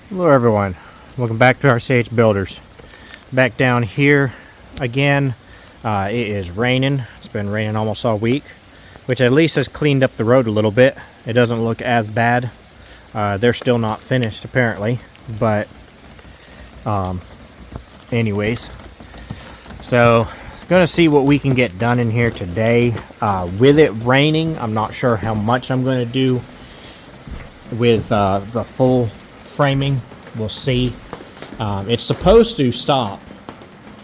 Hello everyone, welcome back to RCH Builders. Back down here again. It is raining. It's been raining almost all week, which at least has cleaned up the road a little bit. It doesn't look as bad. They're still not finished apparently, but anyways, so gonna see what we can get done in here today. With it raining, I'm not sure how much I'm going to do with the full framing. We'll see. It's supposed to stop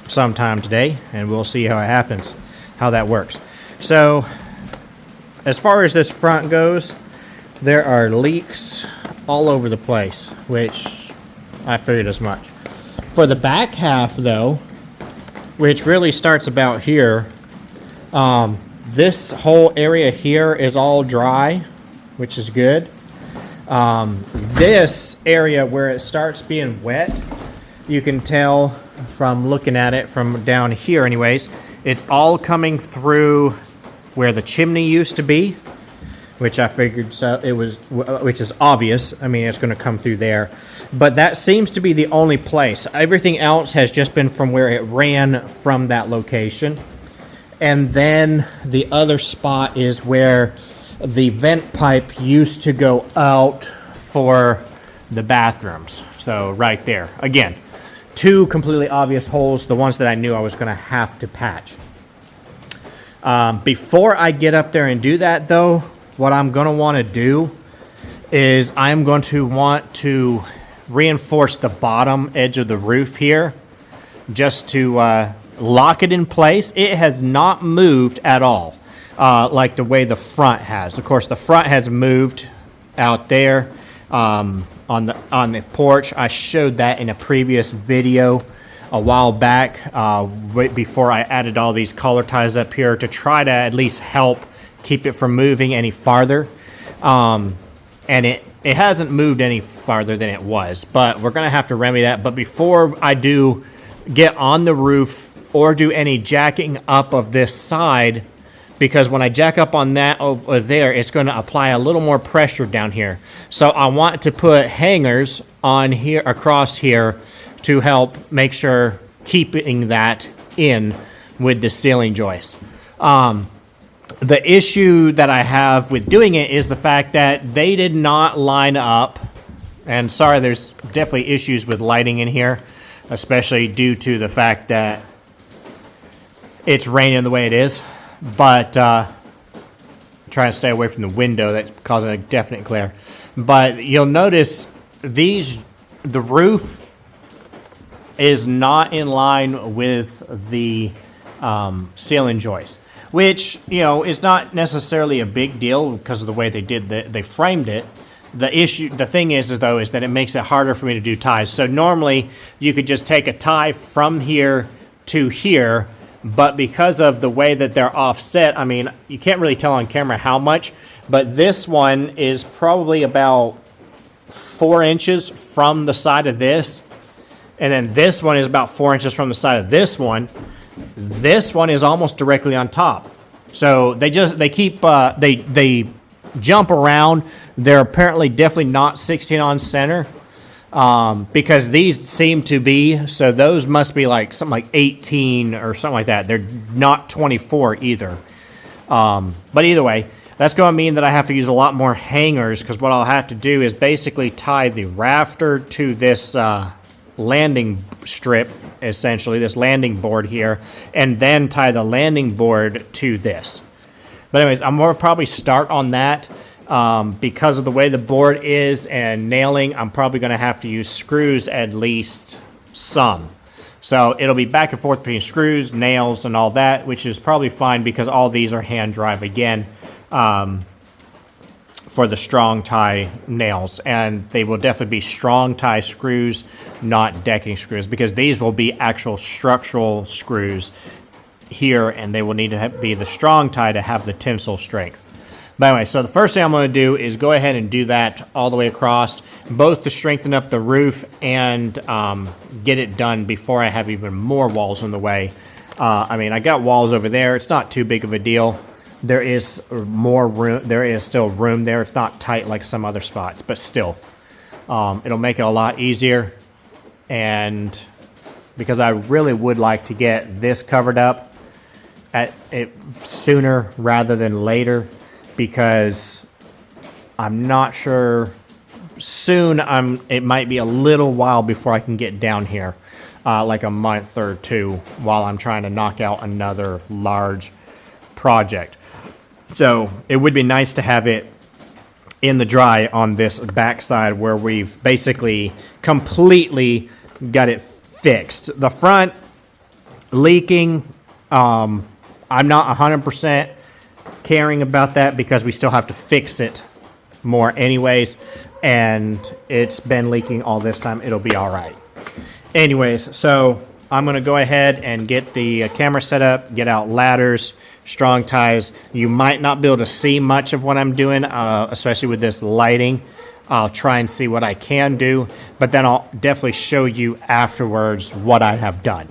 sometime today, and we'll see how it happens, how that works. So as far as this front goes, there are leaks all over the place, which I figured as much. For the back half though, which really starts about here, this whole area here is all dry, which is good. This area where it starts being wet, you can tell from looking at it from down here anyways, it's all coming through where the chimney used to be, which I figured it was, which is obvious. I mean, it's going to come through there, but that seems to be the only place. Everything else has just been from where it ran from that location. And then the other spot is where the vent pipe used to go out for the bathrooms. So right there, again, two completely obvious holes, the ones that I knew I was going to have to patch. Before I get up there and do that though, what I'm going to want to do is I'm going to want to reinforce the bottom edge of the roof here just to lock it in place. It has not moved at all, like the way the front has. Of course, the front has moved out there on the porch. I showed that in a previous video a while back, right before I added all these collar ties up here to try to at least help keep it from moving any farther. And it hasn't moved any farther than it was, but we're gonna have to remedy that. But before I do get on the roof or do any jacking up of this side, because when I jack up on that over there, it's going to apply a little more pressure down here. So I want to put hangers on here, across here, to help make sure keeping that in with the ceiling joist. The issue that I have with doing it is the fact that they did not line up. And sorry, there's definitely issues with lighting in here, especially due to the fact that it's raining the way it is. But trying to stay away from the window that's causing a definite glare. But you'll notice the roof is not in line with the ceiling joist, which, you know, is not necessarily a big deal because of the way they framed it. The thing is that it makes it harder for me to do ties. So normally you could just take a tie from here to here, but because of the way that they're offset, I mean, you can't really tell on camera how much, but this one is probably about 4 inches from the side of this, and then this one is about 4 inches from the side of this one. This one is almost directly on top. So they jump around. They're apparently definitely not 16 on center. Because these seem to be, so those must be like something like 18 or something like that. They're not 24 either. But either way, that's going to mean that I have to use a lot more hangers, because what I'll have to do is basically tie the rafter to this landing strip, essentially, this landing board here, and then tie the landing board to this. But anyways, I'm going to probably start on that. Because of the way the board is and nailing, I'm probably going to have to use screws at least some. So it'll be back and forth between screws, nails, and all that, which is probably fine because all these are hand drive again for the strong tie nails. And they will definitely be strong tie screws, not decking screws, because these will be actual structural screws here, and they will need to be the strong tie to have the tensile strength. But anyway, so the first thing I'm going to do is go ahead and do that all the way across, both to strengthen up the roof and get it done before I have even more walls in the way. I mean, I got walls over there. It's not too big of a deal. There is more room. There is still room there. It's not tight like some other spots, but still. It'll make it a lot easier, and because I really would like to get this covered up at it sooner rather than later, because I'm not sure soon. It might be a little while before I can get down here, like a month or two, while I'm trying to knock out another large project. So it would be nice to have it in the dry on this backside where we've basically completely got it fixed. The front leaking, I'm not 100% caring about that because we still have to fix it more anyways, and it's been leaking all this time. It'll be all right. Anyways, so I'm going to go ahead and get the camera set up, get out ladders, strong ties. You might not be able to see much of what I'm doing, especially with this lighting. I'll try and see what I can do, but then I'll definitely show you afterwards what I have done.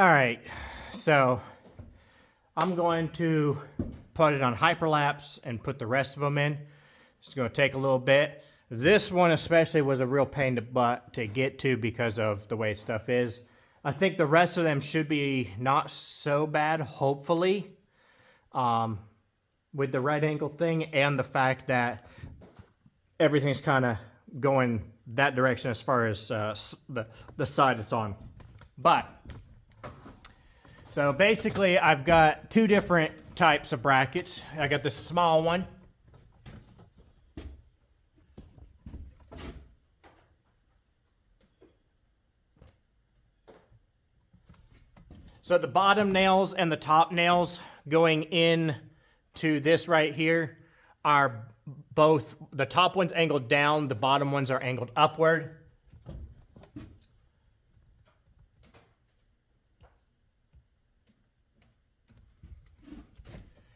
All right, so I'm going to put it on hyperlapse and put the rest of them in. It's going to take a little bit. This one especially was a real pain to butt to get to because of the way stuff is. I think the rest of them should be not so bad, hopefully, with the right angle thing and the fact that everything's kind of going that direction as far as the side it's on. But, so basically I've got two different types of brackets. I got this small one. So the bottom nails and the top nails going in to this right here are both, the top one's angled down, the bottom ones are angled upward.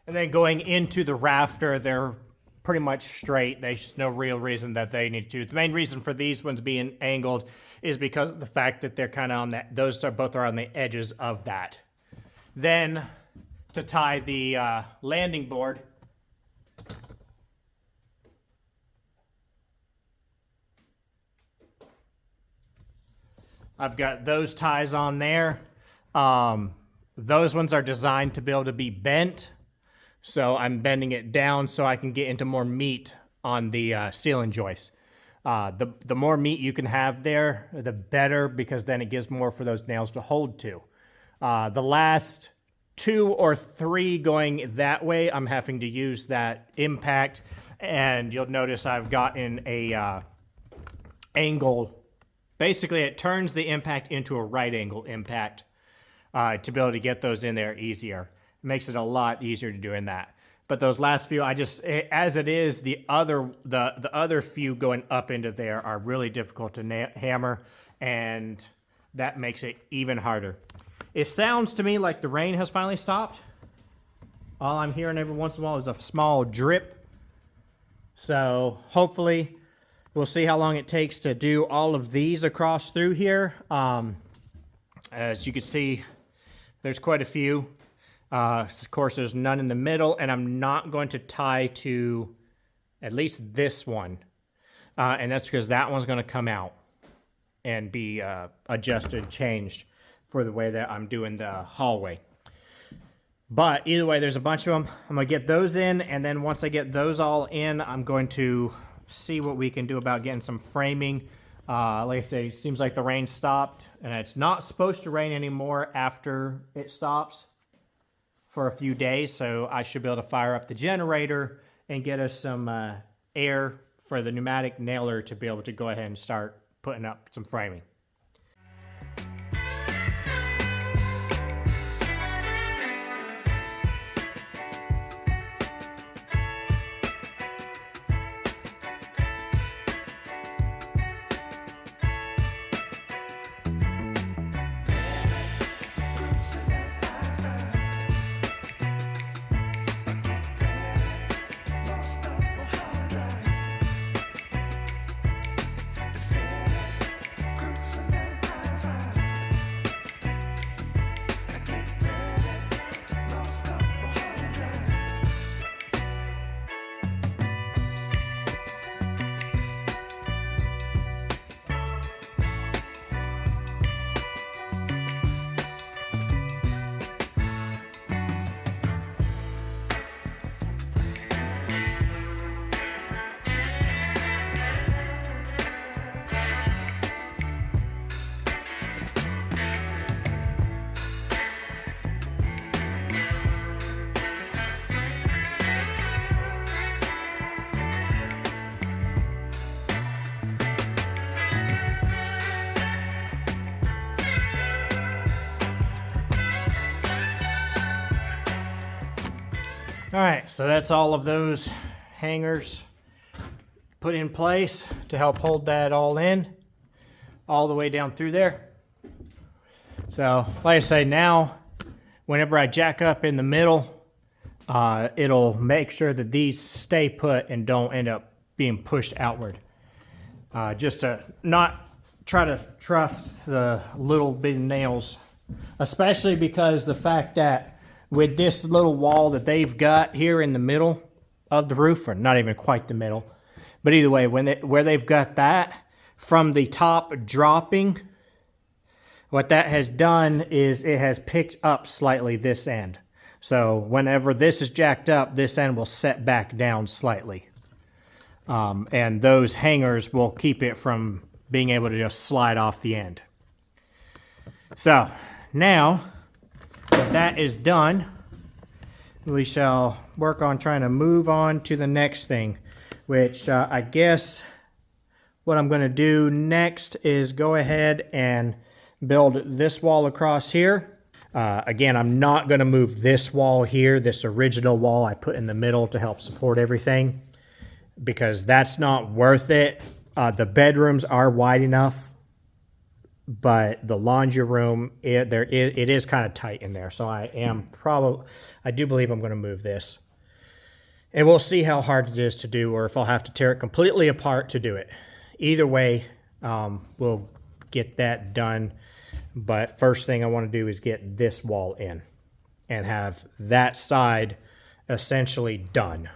And then going into the rafter, they're pretty much straight. There's no real reason that they need to. The main reason for these ones being angled is because of the fact that they're kind of on that, those are both are on the edges of that. Then to tie the landing board, I've got those ties on there. Those ones are designed to be able to be bent. So I'm bending it down so I can get into more meat on the ceiling joist. The more meat you can have there, the better, because then it gives more for those nails to hold to. The last 2 or 3 going that way, I'm having to use that impact, and you'll notice I've gotten a angle. Basically, it turns the impact into a right angle impact to be able to get those in there easier. It makes it a lot easier to doing that. But those last few, I just, as it is, the other few going up into there are really difficult to hammer, and that makes it even harder. It sounds to me like the rain has finally stopped. All I'm hearing every once in a while is a small drip. So hopefully we'll see how long it takes to do all of these across through here. As you can see, there's quite a few. Of course, there's none in the middle, and I'm not going to tie to at least this one. And that's because that one's going to come out and be adjusted, changed for the way that I'm doing the hallway. But either way, there's a bunch of them. I'm going to get those in, and then once I get those all in, I'm going to see what we can do about getting some framing. Like I say, it seems like the rain stopped, and it's not supposed to rain anymore after it stops for a few days, so I should be able to fire up the generator and get us some air for the pneumatic nailer to be able to go ahead and start putting up some framing. All right, so that's all of those hangers put in place to help hold that all in, all the way down through there. So, like I say, now, whenever I jack up in the middle, it'll make sure that these stay put and don't end up being pushed outward. Just to not try to trust the little bitty nails especially because the fact that with this little wall that they've got here in the middle of the roof, or not even quite the middle, but either way, where they've got that from the top dropping, what that has done is it has picked up slightly this end. So whenever this is jacked up, this end will set back down slightly. And those hangers will keep it from being able to just slide off the end. So now that that is done, we shall work on trying to move on to the next thing, which I guess what I'm going to do next is go ahead and build this wall across here. Again, I'm not going to move this wall here, this original wall I put in the middle to help support everything, because that's not worth it. The bedrooms are wide enough, but the laundry room, it is kind of tight in there. So I do believe I'm going to move this. And we'll see how hard it is to do, or if I'll have to tear it completely apart to do it. Either way, we'll get that done. But first thing I want to do is get this wall in and have that side essentially done.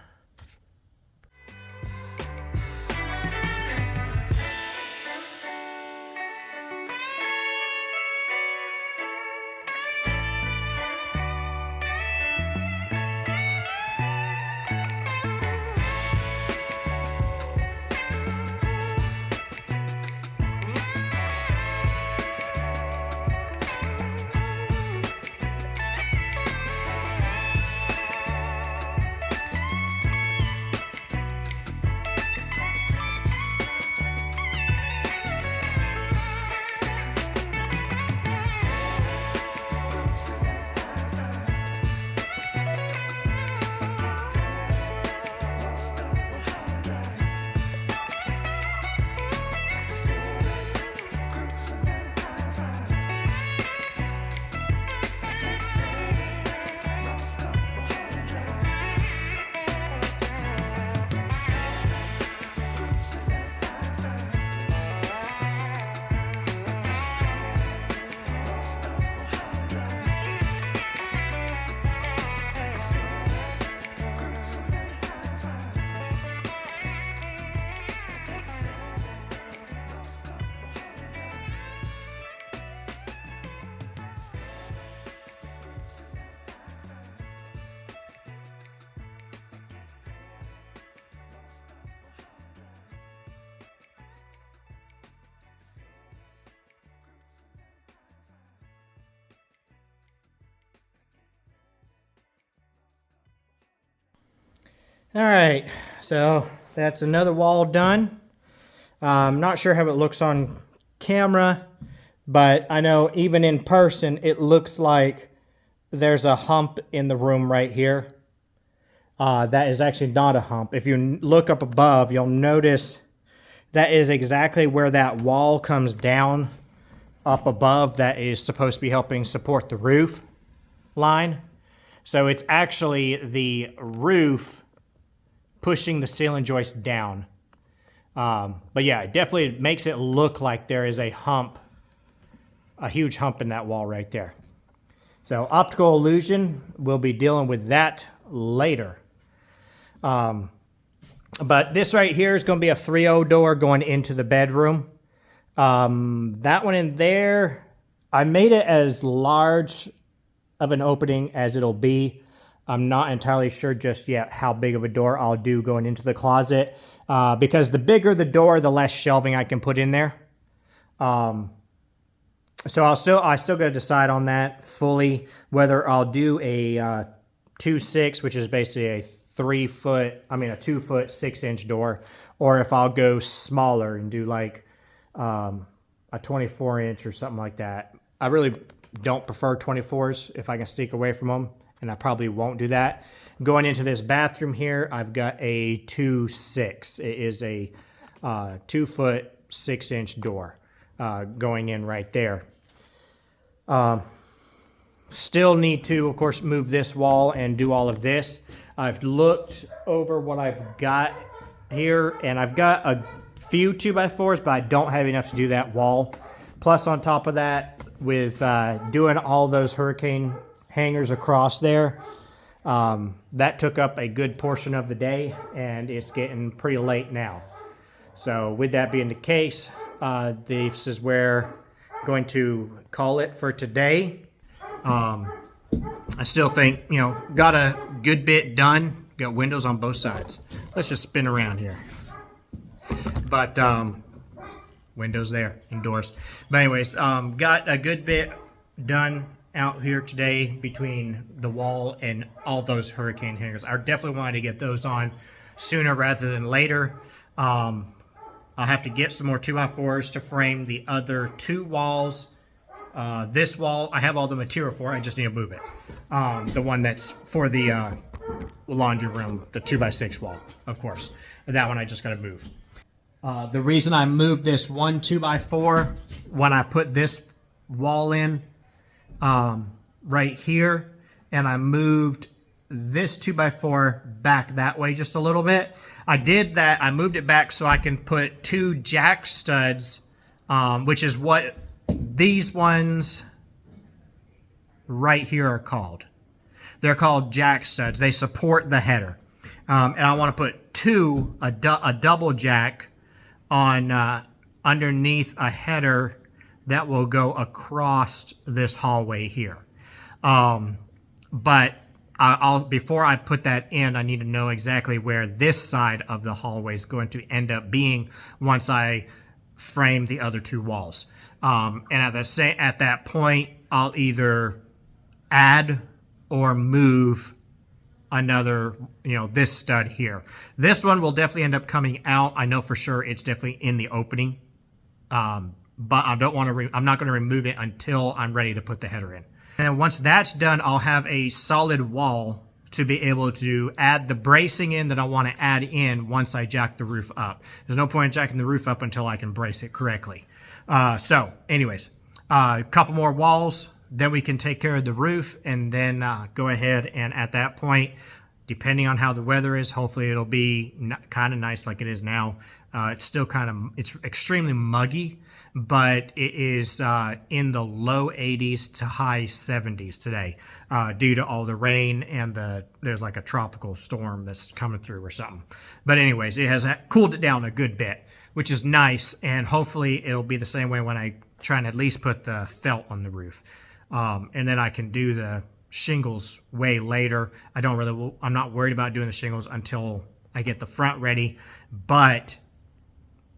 All right, so that's another wall done. I'm not sure how it looks on camera, but I know even in person, it looks like there's a hump in the room right here. That is actually not a hump. If you look up above, you'll notice that is exactly where that wall comes down up above that is supposed to be helping support the roof line. So it's actually the roof pushing the ceiling joist down. But yeah, it definitely makes it look like there is a hump, a huge hump in that wall right there. So optical illusion, we'll be dealing with that later. But this right here is going to be a 3.0 door going into the bedroom. That one in there, I made it as large of an opening as it'll be. I'm not entirely sure just yet how big of a door I'll do going into the closet, because the bigger the door, the less shelving I can put in there. So I still got to decide on that fully, whether I'll do a 2.6, which is basically a 2 foot 6-inch door, or if I'll go smaller and do like a 24-inch or something like that. I really don't prefer 24s if I can sneak away from them, and I probably won't do that. Going into this bathroom here, I've got a 2.6. It is a 2 foot 6-inch door going in right there. Still need to, of course, move this wall and do all of this. I've looked over what I've got here, and I've got a few 2x4s, but I don't have enough to do that wall. Plus, on top of that, with doing all those hurricane hangers across there. That took up a good portion of the day, and it's getting pretty late now. So with that being the case, this is where I'm going to call it for today. I still think, you know, got a good bit done. Got windows on both sides. Let's just spin around here. But windows there, indoors. But anyways, got a good bit done out here today between the wall and all those hurricane hangers. I definitely wanted to get those on sooner rather than later. I'll have to get some more 2x4s to frame the other two walls. This wall, I have all the material for. I just need to move it. The one that's for the laundry room, the 2x6 wall, of course. That one I just got to move. The reason I moved this one 2x4 when I put this wall in right here, and I moved this 2x4 back that way just a little bit. I did that. I moved it back so I can put two jack studs, which is what these ones right here are called. They're called jack studs. They support the header. And I want to put a double jack on underneath a header that will go across this hallway here. But before I put that in, I need to know exactly where this side of the hallway is going to end up being once I frame the other two walls. And at that point, I'll either add or move another, you know, this stud here. This one will definitely end up coming out. I know for sure it's definitely in the opening. But I don't want to. I'm not going to remove it until I'm ready to put the header in. And then once that's done, I'll have a solid wall to be able to add the bracing in that I want to add in once I jack the roof up. There's no point in jacking the roof up until I can brace it correctly. So anyways, a couple more walls, then we can take care of the roof, and then go ahead and at that point, depending on how the weather is, hopefully it'll be kind of nice like it is now. It's still it's extremely muggy, but it is in the low 80s to high 70s today due to all the rain and there's like a tropical storm that's coming through or something. But anyways, it has cooled it down a good bit, which is nice, and hopefully it'll be the same way when I try and at least put the felt on the roof. And then I can do the shingles way later. I'm not worried about doing the shingles until I get the front ready, but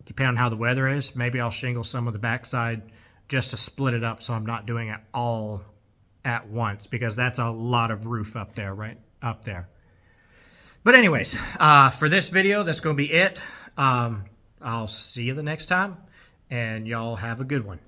depending on how the weather is, maybe I'll shingle some of the backside just to split it up so I'm not doing it all at once, because that's a lot of roof up there, right up there. But anyways, for this video, that's going to be it. I'll see you the next time, and y'all have a good one.